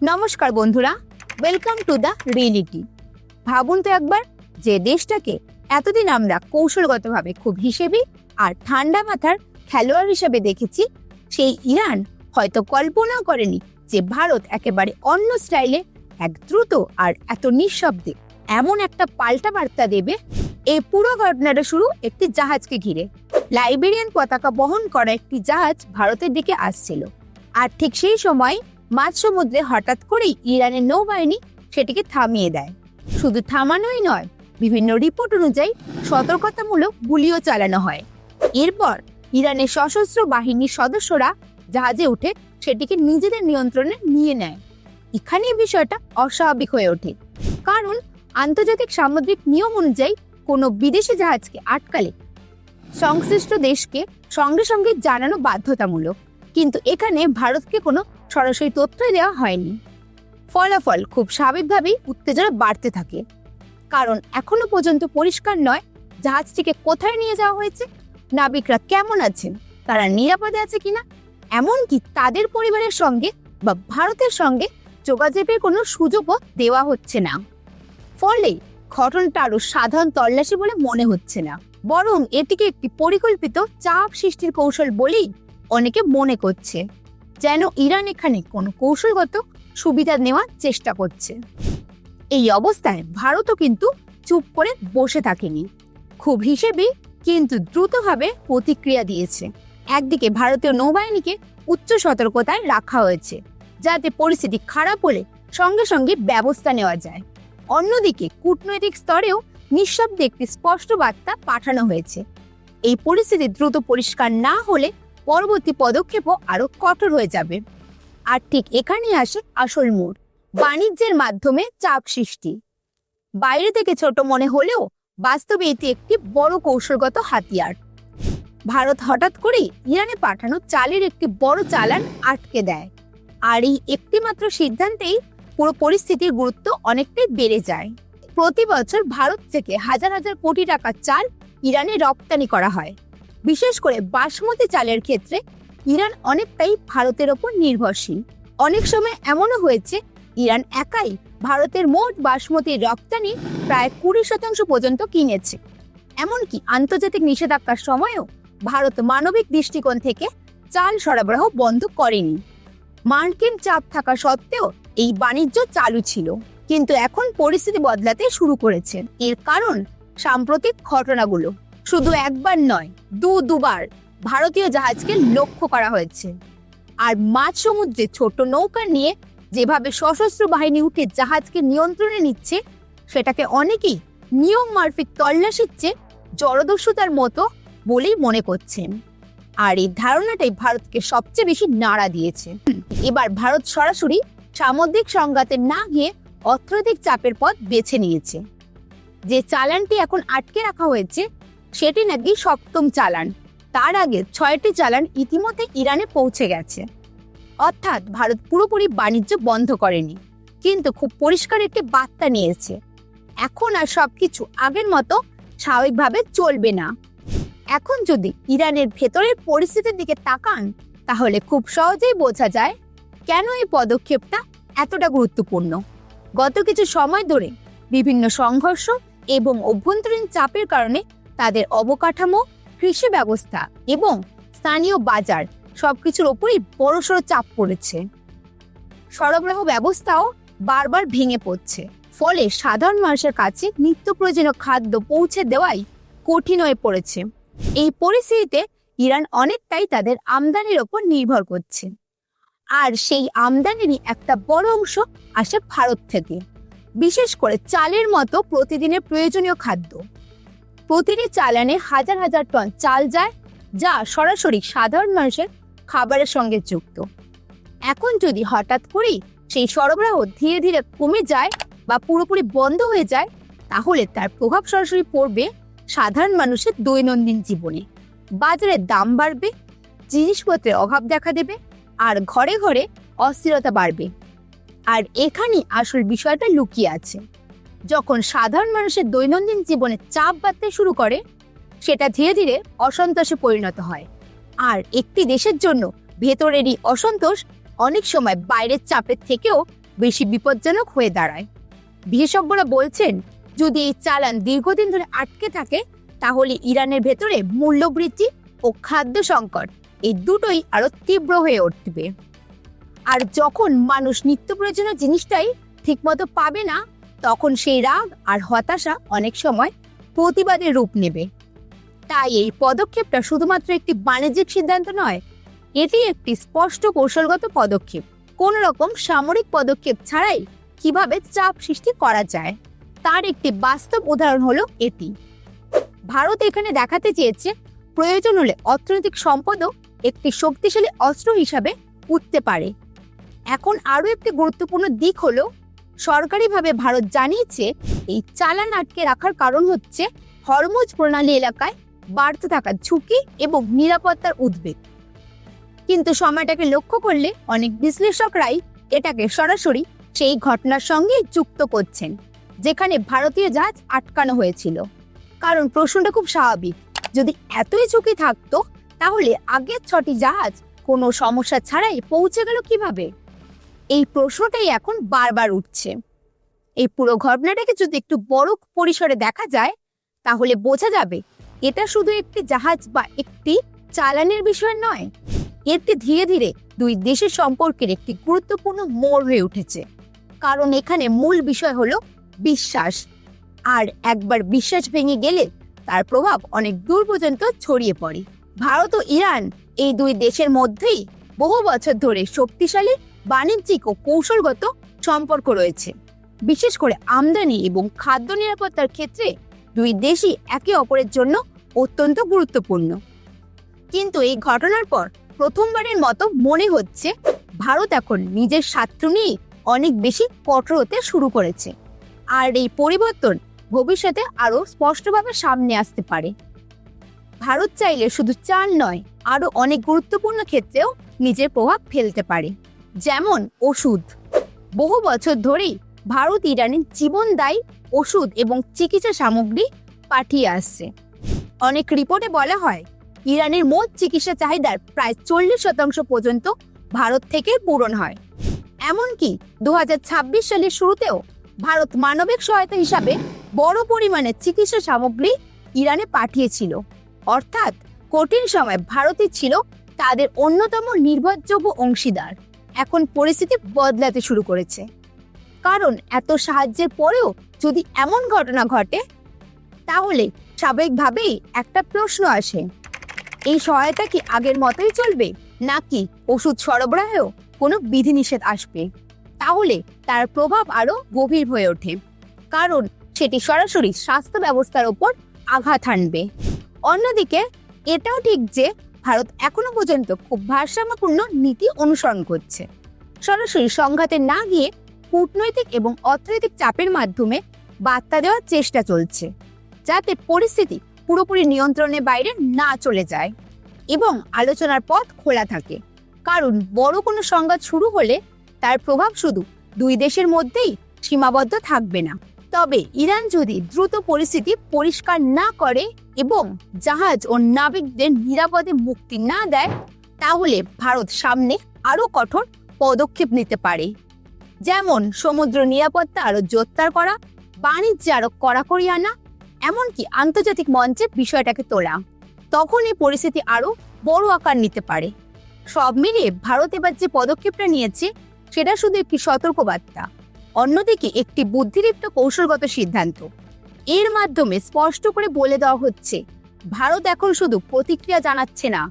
নমস্কার বন্ধুরা, welcome to the reality. ভাবুন তো একবার, যে দেশটাকে এতদিন আমরা কৌশলগতভাবে খুব হিসেবি আর ঠান্ডা মাথার খেলোয়াড় হিসেবে দেখেছি, সেই ইরান হয়তো কল্পনাও করেনি যে ভারত একেবারে অন্য স্টাইলে এক দ্রুত আর এত নিঃশব্দে এমন একটা পাল্টা বার্তা দেবে। এই পুরো ঘটনাটা শুরু একটি জাহাজকে ঘিরে। লাইবেরিয়ান পতাকা বহন করা একটি জাহাজ ভারতের দিকে আসছিল, আর ঠিক সেই সময় মাঝ সমুদ্রে হঠাৎ করেই ইরানের নৌবাহিনী সেটিকে থামিয়ে দেয়। শুধু থামানোই নয়, বিভিন্ন রিপোর্ট অনুযায়ী সতর্কতামূলক গুলিও চালানো হয়। এরপর ইরানের সশস্ত্র বাহিনীর সদস্যরা জাহাজে উঠে সেটিকে নিজেদের নিয়ন্ত্রণে নিয়ে নেয়। এখানেই বিষয়টা অস্বাভাবিক হয়ে ওঠে, কারণ আন্তর্জাতিক সামুদ্রিক নিয়ম অনুযায়ী কোনো বিদেশি জাহাজকে আটকালে সংশ্লিষ্ট দেশকে সঙ্গে সঙ্গে জানানো বাধ্যতামূলক, কিন্তু এখানে ভারতকে কোনো সরাসরি তথ্য দেওয়া হয়নি। ফলাফল খুব স্বাভাবিকভাবেই উত্তেজনা বাড়তে থাকে, কারণ এখনো পর্যন্ত পরিষ্কার নয় জাহাজটিকে কোথায় নিয়ে যাওয়া হয়েছে, নাবিকরা কেমন আছেন, তারা নিরাপদে আছে কিনা, এমনকি তাদের পরিবারের সঙ্গে বা ভারতের সঙ্গে যোগাযোগের কোনো সুযোগও দেওয়া হচ্ছে না। ফলে ঘটনাটা আরো সাধারণ তল্লাশি বলে মনে হচ্ছে না, বরং এটিকে একটি পরিকল্পিত চাপ সৃষ্টির কৌশল বলেই অনেকে মনে করছে, যেন ইরান এখানে কোনো কৌশলগত সুবিধা নেওয়ার চেষ্টা করছে। এই অবস্থায় ভারতও কিন্তু চুপ করে বসে থাকেনি, খুব হিসেবে কিন্তু দ্রুতভাবে প্রতিক্রিয়া দিয়েছে। একদিকে ভারতীয় নৌবাহিনীকে উচ্চ সতর্কতায় রাখা হয়েছে, যাতে পরিস্থিতি খারাপ হলে সঙ্গে সঙ্গে ব্যবস্থা নেওয়া যায়। অন্যদিকে কূটনৈতিক স্তরেও নিঃশব্দে একটি স্পষ্ট বার্তা পাঠানো হয়েছে, এই পরিস্থিতি দ্রুত পরিষ্কার না হলে পরবর্তী পদক্ষেপও আরো কঠোর হয়ে যাবে। আর ঠিক এখানেই আসে আসল মোড়, বাণিজ্যের মাধ্যমে চাপ সৃষ্টি। বাইরে থেকে ছোট মনে হলেও বাস্তবে এটি একটি বড় কৌশলগত হাতিয়ার। ভারত হঠাৎ করে ইরানে পাঠানো চালের একটি বড় চালান আটকে দেয়, আর এই একটি মাত্র সিদ্ধান্তেই পুরো পরিস্থিতির গুরুত্ব অনেকটাই বেড়ে যায়। প্রতি বছর ভারত থেকে হাজার হাজার কোটি টাকার চাল ইরানে রপ্তানি করা হয়। বিশেষ করে বাসমতি চালের ক্ষেত্রে ইরান অনেকটাই ভারতের ওপর নির্ভরশীল। অনেক সময় এমনও হয়েছে ইরান একাই ভারতের মোট বাসমতির রপ্তানি প্রায় 20% পর্যন্ত কিনেছে। এমনকি আন্তর্জাতিক নিষেধাজ্ঞার সময়ও ভারত মানবিক দৃষ্টিকোণ থেকে চাল সরবরাহ বন্ধ করেনি। মার্কিন চাপ থাকা সত্ত্বেও এই বাণিজ্য চালু ছিল, কিন্তু এখন পরিস্থিতি বদলাতে শুরু করেছে। এর কারণ সাম্প্রতিক ঘটনাগুলো। শুধু একবার নয়, দুবার ভারতীয় জাহাজকে লক্ষ্য করা হয়েছে। আর মাঝ সমুদ্রে ছোট নৌকা নিয়ে যেভাবে সশস্ত্র বাহিনী উঠে জাহাজকে নিয়ন্ত্রণে নিচ্ছে, সেটাকে অনেকেই নিয়ম মাফিক তল্লাশির চেয়ে জলদস্যুতার মতো বলেই মনে করছেন। আর এই ধারণাটাই ভারতকে সবচেয়ে বেশি নাড়া দিয়েছে। এবার ভারত সরাসরি সামুদ্রিক সংঘাতে না গিয়ে অর্থনৈতিক চাপের পথ বেছে নিয়েছে। যে চালানটি এখন আটকে রাখা হয়েছে সেটি নাকি 7ম চালান। তার আগে 6টি চালান ইতিমধ্যে ইরানে পৌঁছে গেছে। অর্থাৎ ভারত পুরোপুরি বাণিজ্য বন্ধ করেনি, কিন্তু খুব পরিষ্কার একটি বার্তা নিয়েছে, এখন আর সবকিছু আগের মতো স্বাভাবিকভাবে চলবে না। এখন যদি ইরানের ভেতরের পরিস্থিতির দিকে তাকান, তাহলে খুব সহজেই বোঝা যায় কেন এই পদক্ষেপটা এতটা গুরুত্বপূর্ণ। গত কিছু সময় ধরে বিভিন্ন সংঘর্ষ এবং অভ্যন্তরীণ চাপের কারণে তাদের অবকাঠামো, কৃষি ব্যবস্থা এবং স্থানীয় বাজার সবকিছুর ওপরই বড়সড় চাপ পড়েছে। সরবরাহ ব্যবস্থাও বারবার ভেঙে পড়ছে, ফলে সাধারণ মানুষের কাছে নিত্য প্রয়োজনীয় খাদ্য পৌঁছে দেওয়াই কঠিন হয়ে পড়েছে। এই পরিস্থিতিতে ইরান অনেকটাই তাদের আমদানির ওপর নির্ভর করছে, আর সেই আমদানিরই একটা বড় অংশ আসে ভারত থেকে, বিশেষ করে চালের মতো প্রতিদিনের প্রয়োজনীয় খাদ্য। প্রতিটি চালানে হাজার হাজার টন চাল যায়, যা সরাসরি সাধারণ মানুষের খাবারের সঙ্গে যুক্ত। এখন যদি হঠাৎ করেই সেই সরবরাহ ধীরে ধীরে কমে যায় বা পুরোপুরি বন্ধ হয়ে যায়, তাহলে তার প্রভাব সরাসরি পড়বে সাধারণ মানুষের দৈনন্দিন জীবনে। বাজারের দাম বাড়বে, জিনিসপত্রের অভাব দেখা দেবে, আর ঘরে ঘরে অস্থিরতা বাড়বে। আর এখানেই আসল বিষয়টা লুকিয়ে আছে। যখন সাধারণ মানুষের দৈনন্দিন জীবনে চাপ বাড়তে শুরু করে, সেটা ধীরে ধীরে অসন্তোষে পরিণত হয়। আর একটি দেশের জন্য ভেতরেরই অসন্তোষ অনেক সময় বাইরের চাপের থেকেও বেশি বিপজ্জনক হয়ে দাঁড়ায়। বিশেষজ্ঞরা বলছেন, যদি এই চালান দীর্ঘদিন ধরে আটকে থাকে তাহলে ইরানের ভেতরে মূল্যবৃদ্ধি ও খাদ্য সংকট এই দুটোই আরো তীব্র হয়ে উঠবে। আর যখন মানুষ নিত্য প্রয়োজনীয় জিনিসটাই ঠিকমতো পাবে না, তখন সেই রাগ আর হতাশা অনেক সময় প্রতিবাদের রূপ নেবে। তাই এই পদক্ষেপটা শুধুমাত্র একটি বাণিজ্যিক সিদ্ধান্ত নয়, এটি একটি স্পষ্ট কৌশলগত পদক্ষেপ। কোনো রকম সামরিক পদক্ষেপ ছাড়াই কিভাবে চাপ সৃষ্টি করা যায় তার একটি বাস্তব উদাহরণ হলো এটি। ভারত এখানে দেখাতে চেয়েছে প্রয়োজন হলে অর্থনৈতিক সম্পদও একটি শক্তিশালী অস্ত্র হিসাবে উঠতে পারে। এখন আরও একটি গুরুত্বপূর্ণ দিক হলো, সরকারিভাবে ভারত জানিয়েছে এই চালান আটকে রাখার কারণ হচ্ছে হরমুজ প্রণালী এলাকায় বাড়তে থাকা ঝুঁকি এবং নিরাপত্তার উদ্বেগ। কিন্তু সময়টাকে লক্ষ্য করলে অনেক বিশ্লেষকরাই এটাকে সরাসরি সেই ঘটনার সঙ্গে যুক্ত করছেন যেখানে ভারতীয় জাহাজ আটকানো হয়েছিল। কারণ প্রশ্নটা খুব স্বাভাবিক, যদি এতই ঝুঁকি থাকতো তাহলে আগের 6টি জাহাজ কোনো সমস্যা ছাড়াই পৌঁছে গেল কিভাবে? এই প্রশ্নটাই এখন বারবার উঠছে। এই পুরো ঘটনাটাকে যদি একটু বড় পরিসরে দেখা যায় তাহলে বোঝা যাবে এটা শুধু একটি জাহাজ বা একটি চালানের বিষয় নয়, এটি ধীরে ধীরে দুই দেশের সম্পর্কের একটি গুরুত্বপূর্ণ মোড় হয়ে উঠেছে। কারণ এখানে মূল বিষয় হলো বিশ্বাস, আর একবার বিশ্বাস ভেঙে গেলে তার প্রভাব অনেক দূর পর্যন্ত ছড়িয়ে পড়ে। ভারত ও ইরান এই দুই দেশের মধ্যেই বহু বছর ধরে শক্তিশালী বাণিজ্যিক ও কৌশলগত সম্পর্ক রয়েছে। বিশেষ করে আমদানি এবং খাদ্য নিরাপত্তার ক্ষেত্রে দুই দেশই একে অপরের জন্য অত্যন্ত গুরুত্বপূর্ণ। কিন্তু এই ঘটনার পর প্রথমবারের মতো মনে হচ্ছে ভারত এখন নিজের স্বার্থ নিয়ে অনেক বেশি কঠোর হতে শুরু করেছে। আর এই পরিবর্তন ভবিষ্যতে আরো স্পষ্টভাবে সামনে আসতে পারে। ভারত চাইলে শুধু চাল নয়, আরো অনেক গুরুত্বপূর্ণ ক্ষেত্রেও নিজের প্রভাব ফেলতে পারে। যেমন ওষুধ। বহু বছর ধরেই ভারত ইরানের জীবনদায়ী ওষুধ এবং চিকিৎসা সামগ্রী পাঠিয়ে আসছে। অনেক রিপোর্টে বলা হয় ইরানের মোট চিকিৎসা চাহিদার প্রায় 40% পর্যন্ত ভারত থেকে পূরণ হয়। এমনকি 2026 সালের শুরুতেও ভারত মানবিক সহায়তা হিসাবে বড় পরিমাণে চিকিৎসা সামগ্রী ইরানে পাঠিয়েছিল। অর্থাৎ কঠিন সময় ভারতই ছিল তাদের অন্যতম নির্ভরযোগ্য অংশীদার। এখন পরিস্থিতি বদলাতে শুরু করেছে, কারণ এত সাহায্যের পরেও যদি এমন ঘটনা ঘটে তাহলে স্বাভাবিকভাবেই একটা প্রশ্ন আসে, এই সহায়তা কি আগের মতোই চলবে, নাকি ওষুধ সরবরাহেও কোনো বিধিনিষেধ আসবে? তাহলে তার প্রভাব আরো গভীর হয়ে ওঠে, কারণ সেটি সরাসরি স্বাস্থ্য ব্যবস্থার ওপর আঘাত হানবে। অন্যদিকে এটাও ঠিক যে ভারত এখনো পর্যন্ত খুব ভারসাম্যপূর্ণ নীতি অনুসরণ করছে। সরাসরি সংঘাতে না গিয়ে কূটনৈতিক এবং অর্থনৈতিক চাপের মাধ্যমে বার্তা দেওয়ার চেষ্টা চলছে, যাতে পরিস্থিতি পুরোপুরি নিয়ন্ত্রণের বাইরে না চলে যায় এবং আলোচনার পথ খোলা থাকে। কারণ বড় কোনো সংঘাত শুরু হলে তার প্রভাব শুধু দুই দেশের মধ্যেই সীমাবদ্ধ থাকবে না। তবে ইরান যদি দ্রুত পরিস্থিতি পরিষ্কার না করে এবং জাহাজ ও নাবিকদের নিরাপদে মুক্তি না দেয়, তাহলে ভারত সামনে আরো কঠোর পদক্ষেপ নিতে পারে। যেমন সমুদ্র নিরাপত্তা আরো জোরদার করা, বাণিজ্যে আরো কড়াকড়ি আনা, এমনকি আন্তর্জাতিক মঞ্চে বিষয়টাকে তোলা। তখন এই পরিস্থিতি আরো বড় আকার নিতে পারে। সব মিলিয়ে ভারত এবার যে পদক্ষেপটা নিয়েছে সেটা শুধু একটি সতর্কবার্তা, অন্যদিকে একটি বুদ্ধিদীপ্ত কৌশলগত সিদ্ধান্ত। এর মাধ্যমে স্পষ্ট করে বলে দেওয়া হচ্ছে ভারত এখন শুধু প্রতিক্রিয়া জানাচ্ছে না,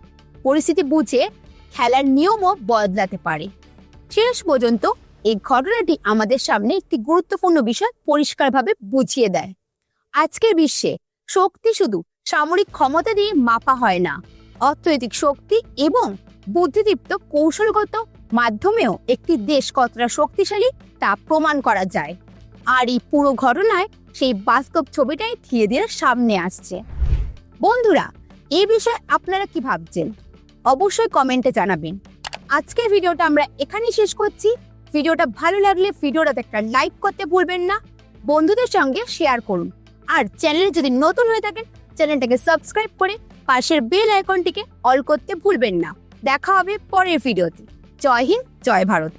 পরিস্থিতি বুঝে খেলার নিয়মও বদলাতে পারে। শেষ পর্যন্ত এই ঘটনাটি আমাদের সামনে একটি গুরুত্বপূর্ণ বিষয় পরিষ্কারভাবে বুঝিয়ে দেয়। আজকের বিশ্বে শক্তি শুধু সামরিক ক্ষমতা দিয়ে মাপা হয় না, অর্থনৈতিক শক্তি এবং বুদ্ধিদীপ্ত কৌশলগত মাধ্যমেও একটি দেশ কতটা শক্তিশালী তা প্রমাণ করা যায়। আর এই পুরো ঘটনায় সেই বাস্তব ছবিটাই ধীরে ধীরে সামনে আসছে। বন্ধুরা, এই বিষয়ে আপনারা কি ভাবছেন অবশ্যই কমেন্টে জানাবেন। আজকের ভিডিওটা আমরা এখানেই শেষ করছি। ভিডিওটা ভালো লাগলে ভিডিওটাতে একটা লাইক করতে ভুলবেন না, বন্ধুদের সঙ্গে শেয়ার করুন, আর চ্যানেলে যদি নতুন হয়ে থাকেন চ্যানেলটাকে সাবস্ক্রাইব করে পাশের বেল আইকনটিকে অল করতে ভুলবেন না। দেখা হবে পরের ভিডিওতে। জয় হিন্দ, জয় ভারত।